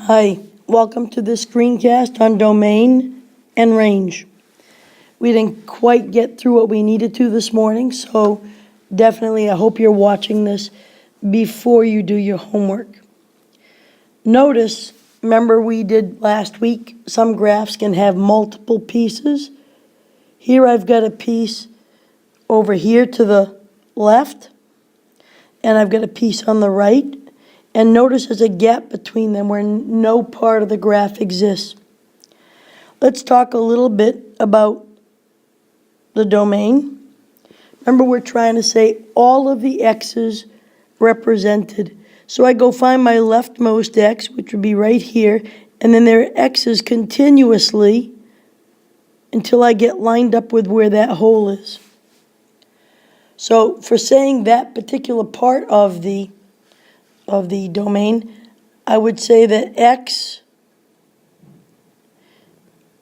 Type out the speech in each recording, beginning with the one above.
Hi, welcome to this screencast on domain and range. We didn't quite get through what we needed to this morning, so definitely I hope you're watching this before you do your homework. Notice, remember we did last week, some graphs can have multiple pieces. Here I've got a piece over here to the left, and I've got a piece on the right. And notice there's a gap between them where no part of the graph exists. Let's talk a little bit about the domain. Remember, we're trying to say all of the x's represented. So I go find my leftmost x, which would be right here, and then there are x's continuously until I get lined up with where that hole is. So for saying that particular part of the domain, I would say that x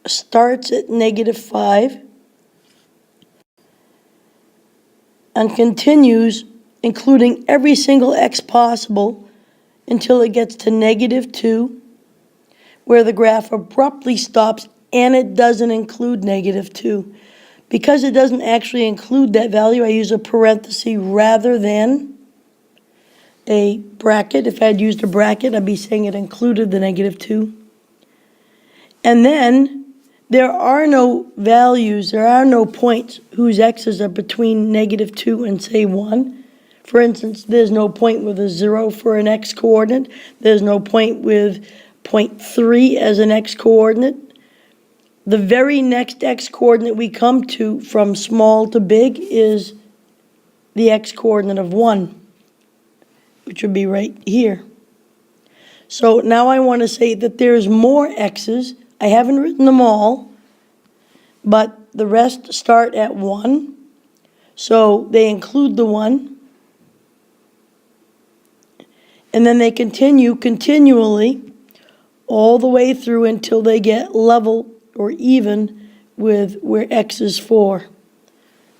starts at -5 and continues, including every single x possible, until it gets to -2, where the graph abruptly stops, and it doesn't include -2. Because it doesn't actually include that value, I use a parenthesis rather than a bracket. If I had used a bracket, I'd be saying it included the -2. And then there are no values, there are no points whose x's are between -2 and say 1. For instance, there's no point with a 0 for an x coordinate. There's no point with 0.3 as an x coordinate. The very next x coordinate we come to from small to big is the x coordinate of 1. Which would be right here. So now I want to say that there's more x's. I haven't written them all, but the rest start at 1. So they include the 1. And then they continue continually all the way through until they get level or even with where x is 4.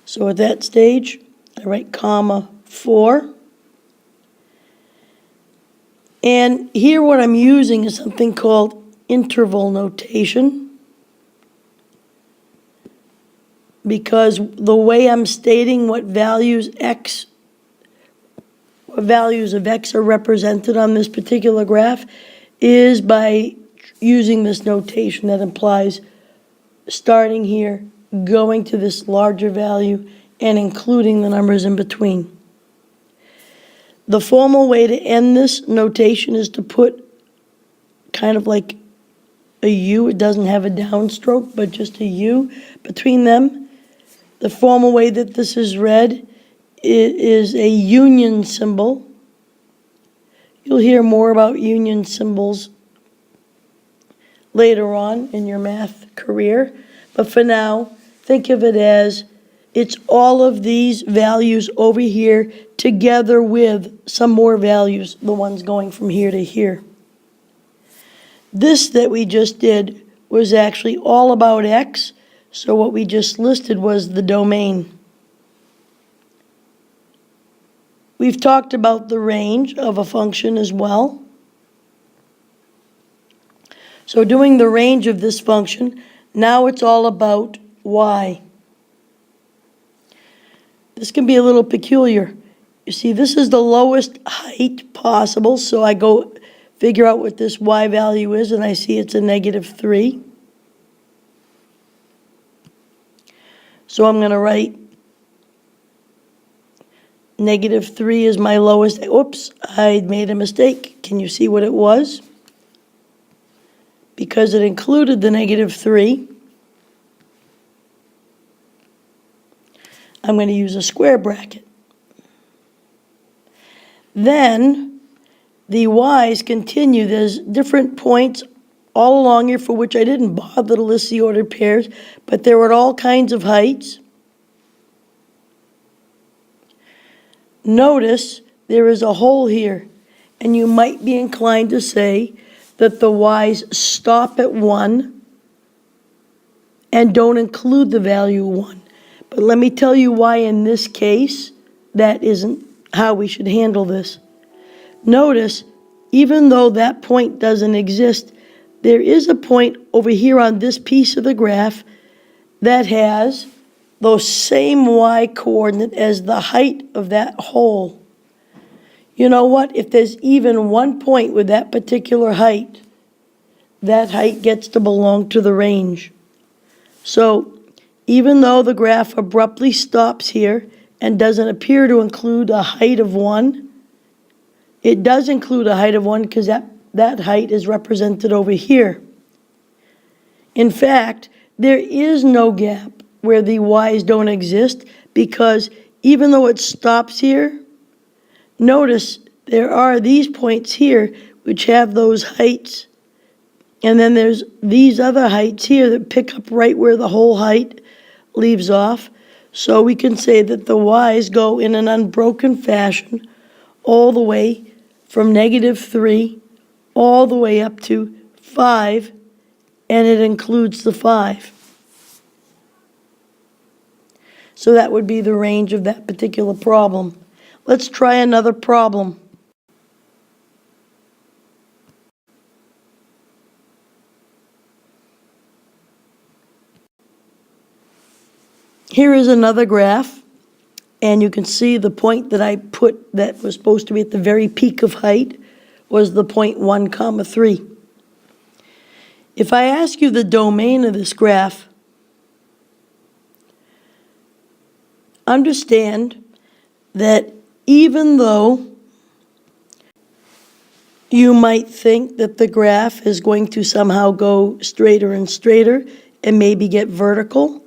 So at that stage, I write comma 4. And here what I'm using is something called interval notation, because the way I'm stating what values of x are represented on this particular graph is by using this notation that implies starting here, going to this larger value, and including the numbers in between. The formal way to end this notation is to put kind of like a U. It doesn't have a downstroke, but just a U between them. The formal way that this is read is a union symbol. You'll hear more about union symbols later on in your math career. But for now, think of it as it's all of these values over here together with some more values, the ones going from here to here. This that we just did was actually all about x, so what we just listed was the domain. We've talked about the range of a function as well. So doing the range of this function, now it's all about y. This can be a little peculiar. You see, this is the lowest height possible, so I go figure out what this y value is, and I see it's a -3. So I'm going to write -3 is my lowest. Oops, I made a mistake. Can you see what it was? Because it included the -3, I'm going to use a square bracket. Then the y's continue. There's different points all along here for which I didn't bother to list the ordered pairs, but they're at all kinds of heights. Notice there is a hole here, and you might be inclined to say that the y's stop at 1 and don't include the value 1. But let me tell you why in this case that isn't how we should handle this. Notice even though that point doesn't exist, there is a point over here on this piece of the graph that has those same y coordinate as the height of that hole. You know what? If there's even one point with that particular height, that height gets to belong to the range. So even though the graph abruptly stops here and doesn't appear to include a height of 1, it does include a height of 1 because that height is represented over here. In fact, there is no gap where the y's don't exist, because even though it stops here, notice there are these points here which have those heights, and then there's these other heights here that pick up right where the whole height leaves off. So we can say that the y's go in an unbroken fashion all the way from -3 all the way up to 5, and it includes the 5. So that would be the range of that particular problem. Let's try another problem. Here is another graph, and you can see the point that I put that was supposed to be at the very peak of height was the point 1, 3. If I ask you the domain of this graph, understand that even though you might think that the graph is going to somehow go straighter and straighter and maybe get vertical,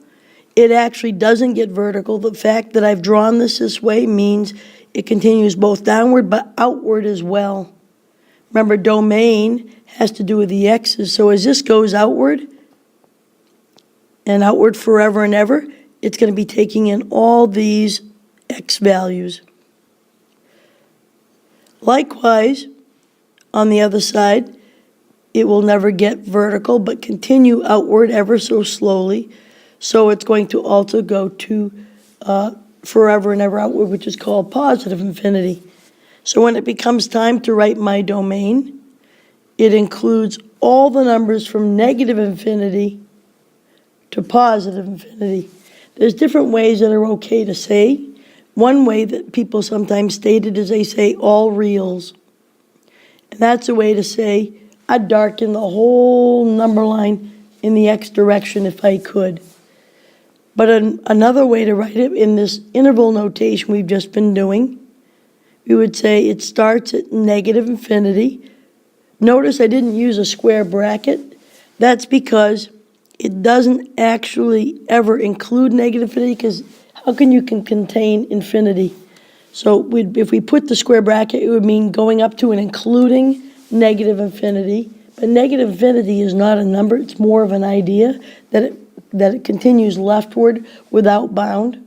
it actually doesn't get vertical. The fact that I've drawn this way means it continues both downward but outward as well. Remember, domain has to do with the x's, so as this goes outward and outward forever and ever, it's going to be taking in all these x values. Likewise, on the other side, it will never get vertical but continue outward ever so slowly. So it's going to also go to forever and ever outward, which is called positive infinity. So when it becomes time to write my domain, it includes all the numbers from negative infinity to positive infinity. There's different ways that are okay to say. One way that people sometimes state it is they say all reals. And that's a way to say I'd darken the whole number line in the x direction if I could. But another way to write it in this interval notation we've just been doing, we would say it starts at negative infinity. Notice I didn't use a square bracket. That's because it doesn't actually ever include negative infinity, because how can you contain infinity? So if we put the square bracket, it would mean going up to and including negative infinity. But negative infinity is not a number. It's more of an idea that it continues leftward without bound.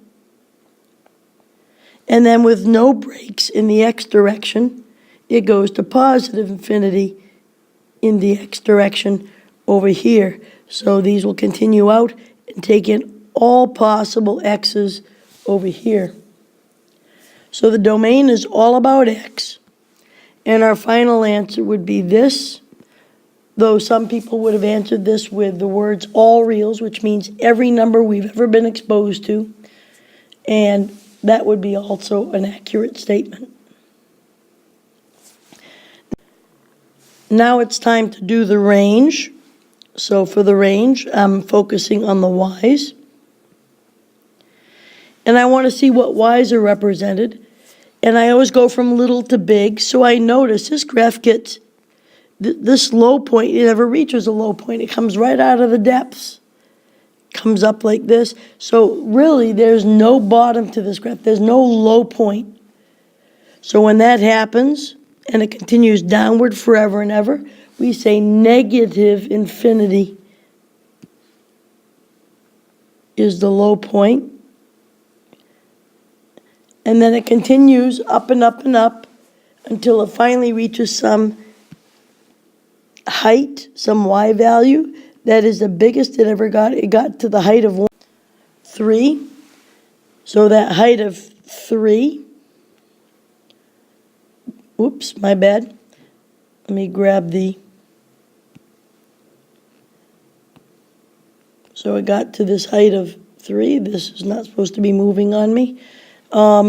And then with no breaks in the x direction, it goes to positive infinity in the x direction over here. So these will continue out and take in all possible x's over here. So the domain is all about x. And our final answer would be this, though some people would have answered this with the words all reals, which means every number we've ever been exposed to. And that would be also an accurate statement. Now it's time to do the range. So for the range, I'm focusing on the y's. And I want to see what y's are represented. And I always go from little to big. So I notice this graph gets, this low point, it never reaches a low point. It comes right out of the depths. Comes up like this. So really, there's no bottom to this graph. There's no low point. So when that happens, and it continues downward forever and ever, we say negative infinity is the low point. And then it continues up and up and up until it finally reaches some height, some y value. That is the biggest it ever got. It got to the height of 3. So that height of 3, oops, my bad. let me grab so it got to this height of 3. This is not supposed to be moving on me. Let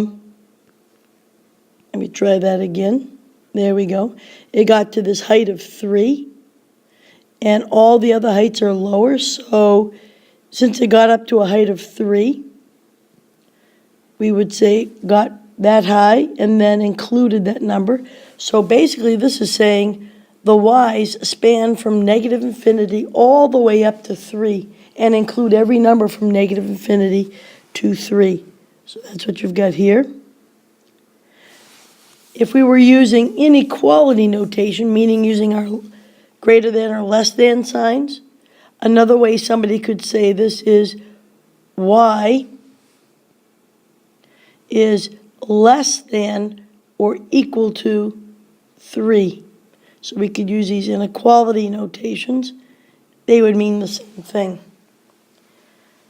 me try that again. There we go. It got to this height of 3, and all the other heights are lower, so since it got up to a height of 3, we would say got that high and then included that number. So basically, this is saying the y's span from negative infinity all the way up to 3 and include every number from negative infinity to 3. So that's what you've got here. If we were using inequality notation, meaning using our greater than or less than signs, another way somebody could say this is y is less than or equal to 3. So we could use these inequality notations. They would mean the same thing.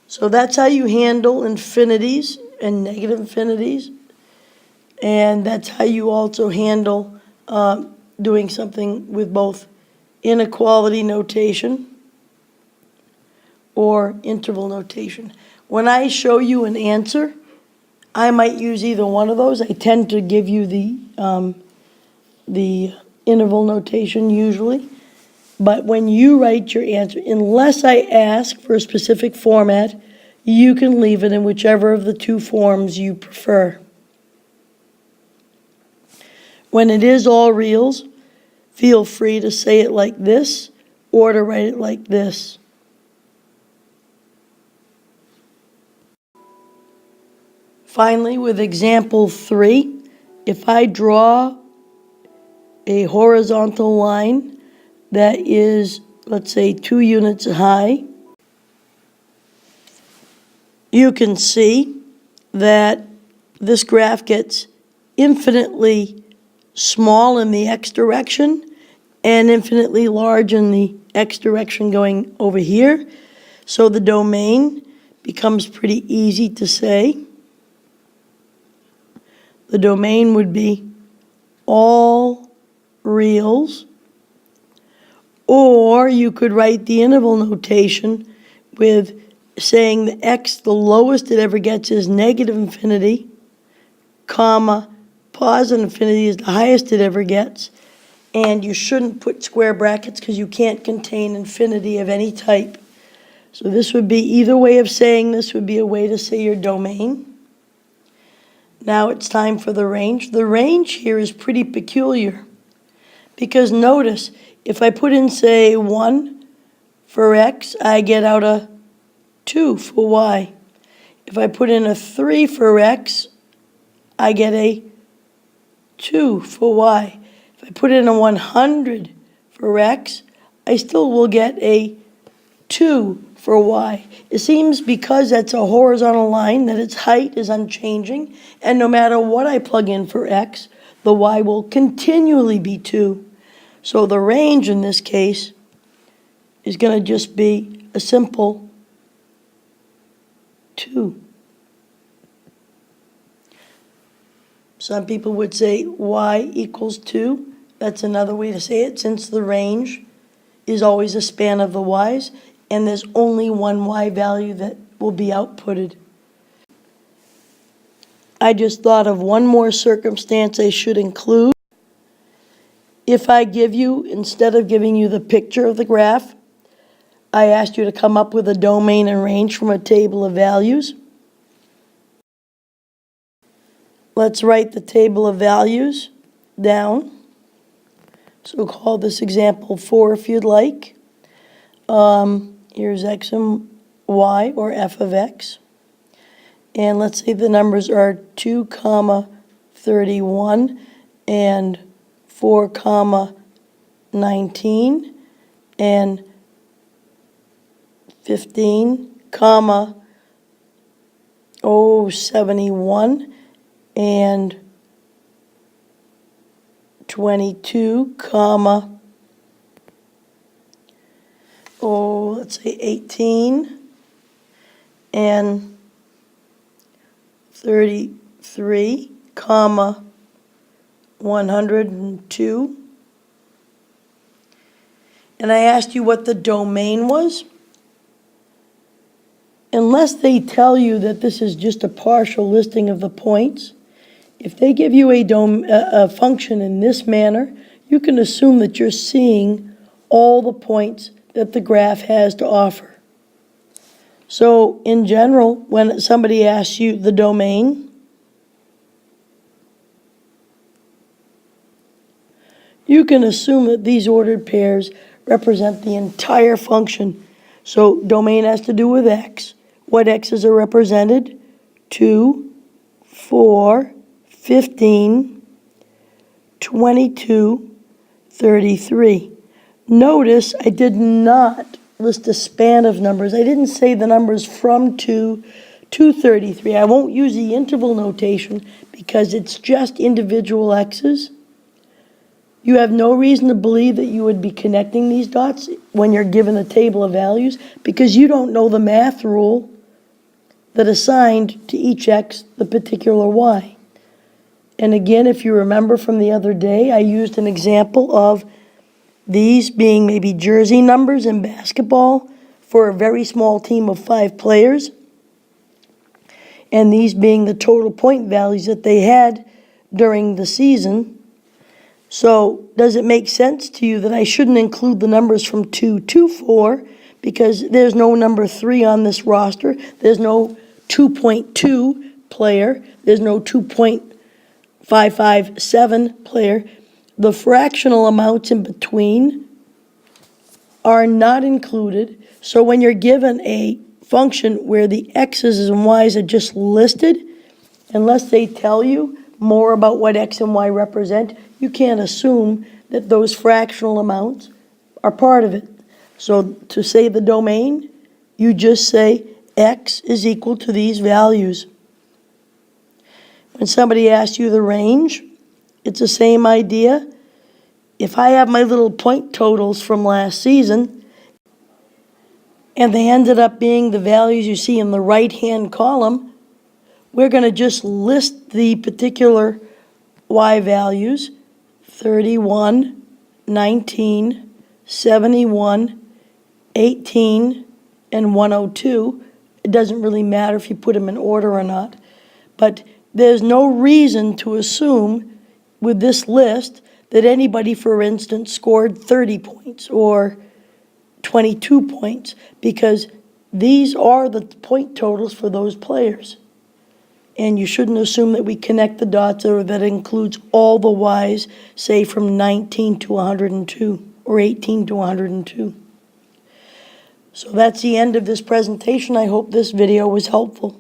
So that's how you handle infinities and negative infinities. And that's how you also handle doing something with both inequality notation or interval notation. When I show you an answer, I might use either one of those. I tend to give you the interval notation usually. But when you write your answer, unless I ask for a specific format, you can leave it in whichever of the two forms you prefer. When it is all reals, feel free to say it like this or to write it like this. Finally, with example 3, if I draw a horizontal line that is, let's say, 2 units high, you can see that this graph gets infinitely small in the x direction and infinitely large in the x direction going over here. So the domain becomes pretty easy to say. The domain would be all reals, or you could write the interval notation with saying the x, the lowest it ever gets is negative infinity, comma, positive infinity is the highest it ever gets, and you shouldn't put square brackets because you can't contain infinity of any type. So this would be, either way of saying this would be a way to say your domain. Now it's time for the range. The range here is pretty peculiar because notice, if I put in, say, 1 for x, I get out a 2 for y. If I put in a 3 for x, I get a 2 for y. If I put in a 100 for x, I still will get a 2 for y. It seems because that's a horizontal line that its height is unchanging, and no matter what I plug in for x, the y will continually be 2. So the range in this case is going to just be a simple 2. Some people would say y equals 2. That's another way to say it, since the range is always a span of the y's, and there's only one y value that will be outputted. I just thought of one more circumstance I should include. If I give you, instead of giving you the picture of the graph, I asked you to come up with a domain and range from a table of values. Let's write the table of values down. So call this example 4 if you'd like. Here's x and y, or f of x. And let's say the numbers are 2, 31 and 4, 19 and 15, 71 and 22, let's say 18 and 33, 102 and I asked you what the domain was, unless they tell you that this is just a partial listing of the points, if they give you a function in this manner, you can assume that you're seeing all the points that the graph has to offer. So in general, when somebody asks you the domain, you can assume that these ordered pairs represent the entire function. So domain has to do with x. What x's are represented? 2, 4, 15, 22, 33. Notice I did not list a span of numbers. I didn't say the numbers from 2 to 33. I won't use the interval notation because it's just individual x's. You have no reason to believe that you would be connecting these dots when you're given a table of values because you don't know the math rule that assigned to each x the particular y. And again, if you remember from the other day, I used an example of these being maybe jersey numbers in basketball for a very small team of 5 players, and these being the total point values that they had during the season. So does it make sense to you that I shouldn't include the numbers from 2 to 4 because there's no number 3 on this roster, there's no 2.2 player, there's no 2.557 player. The fractional amounts in between are not included. So when you're given a function where the x's and y's are just listed, unless they tell you more about what x and y represent, you can't assume that those fractional amounts are part of it. So to say the domain, you just say x is equal to these values. When somebody asks you the range, it's the same idea. If I have my little point totals from last season, and they ended up being the values you see in the right-hand column, we're going to just list the particular y values, 31, 19, 71, 18, and 102. It doesn't really matter if you put them in order or not. But there's no reason to assume with this list that anybody, for instance, scored 30 points or 22 points because these are the point totals for those players. And you shouldn't assume that we connect the dots or that includes all the y's, say from 19 to 102 or 18 to 102. So that's the end of this presentation. I hope this video was helpful.